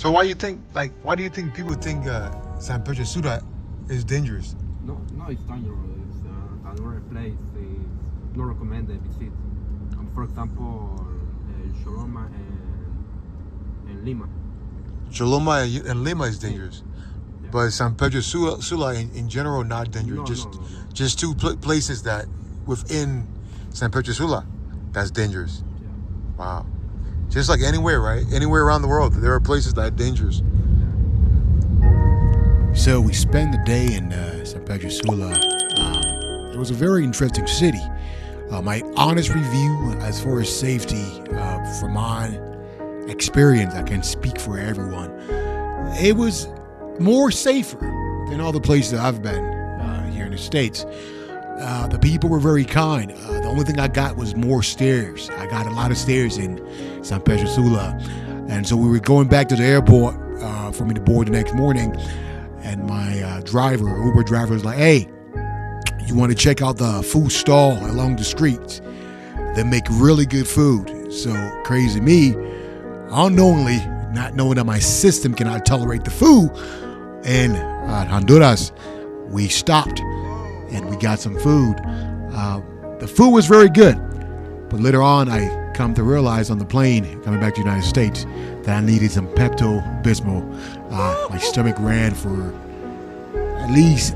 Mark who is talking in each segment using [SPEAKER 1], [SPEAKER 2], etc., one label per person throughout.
[SPEAKER 1] So why do you think people think San Pedro Sula is dangerous?
[SPEAKER 2] No, no, it's dangerous. It's another place. It's not recommended visit. For example, Choloma and Lima.
[SPEAKER 1] Choloma and Lima is dangerous,
[SPEAKER 2] Yeah.
[SPEAKER 1] but San Pedro Sula in general not dangerous.
[SPEAKER 2] No.
[SPEAKER 1] Just two places that within San Pedro Sula that's dangerous.
[SPEAKER 2] Yeah.
[SPEAKER 1] Wow. Just like anywhere, right? Anywhere around the world, there are places that are dangerous.
[SPEAKER 3] So we spent the day in San Pedro Sula. It was a very interesting city. My honest review as far as safety, from my experience, I can speak for everyone. It was more safer than all the places I've been here in the States. The people were very kind. The only thing I got was more stairs. I got a lot of stairs in San Pedro Sula. And so we were going back to the airport for me to board the next morning. And my Uber driver was like, hey, you want to check out the food stall along the streets? They make really good food. So crazy me, unknowingly, not knowing that my system cannot tolerate the food, in Honduras, we stopped and we got some food. The food was very good, but later on I come to realize on the plane coming back to the United States that I needed some Pepto-Bismol. My stomach ran for at least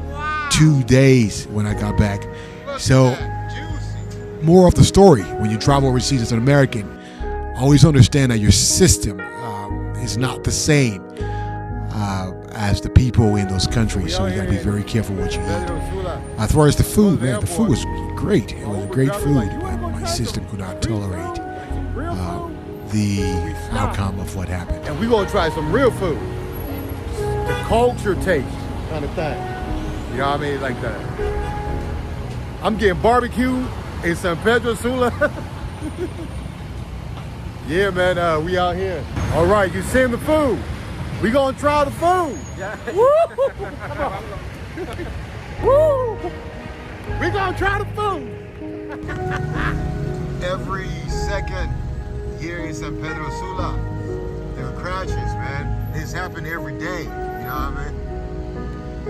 [SPEAKER 3] 2 days when I got back. So, more of the story, when you travel overseas as an American, always understand that your system is not the same as the people in those countries. So you gotta be very careful what you eat. As far as the food, man, the food was great. It was great food, but my system could not tolerate the outcome of what happened.
[SPEAKER 4] And we're gonna try some real food. The culture taste kind of thing. You know what I mean? Like that. I'm getting barbecue in San Pedro Sula. Yeah, man, we out here. All right, you seeing the food. We gonna try the food. Yeah. Woo! Come on. Woo! We gonna try the food.
[SPEAKER 1] Every second here in San Pedro Sula, there are crashes, man. This happen every day. You know what I mean?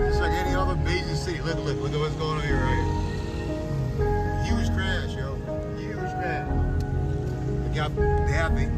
[SPEAKER 1] It's like any other major city. Look at what's going on here right here. Huge crash, yo. Huge crash. They have the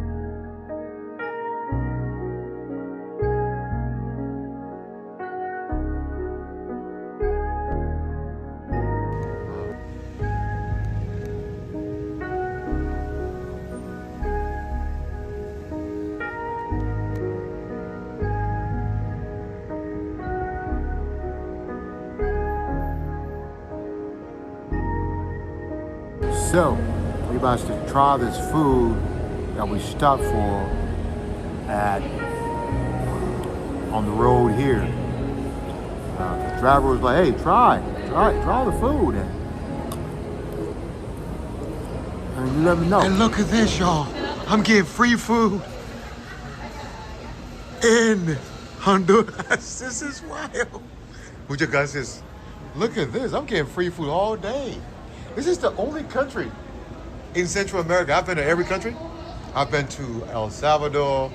[SPEAKER 4] So, we about to try this food that we stopped for at on the road here. The driver was like, "Hey, try the food, and you let me know."
[SPEAKER 1] And look at this, y'all. I'm getting free food in Honduras. This is wild. Muchas gracias. Look at this. I'm getting free food all day. This is the only country in Central America. I've been to every country. I've been to El Salvador.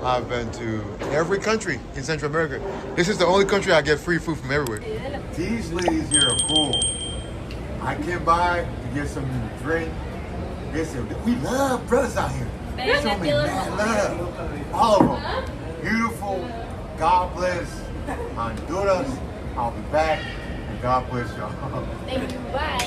[SPEAKER 1] I've been to every country in Central America. This is the only country I get free food from everywhere. These ladies here are cool. I came by to get some drink. Listen, we love brothers out here. They show me mad love. All of them. Beautiful. God bless Honduras. I'll be back. And God bless y'all.
[SPEAKER 5] Thank you. Bye.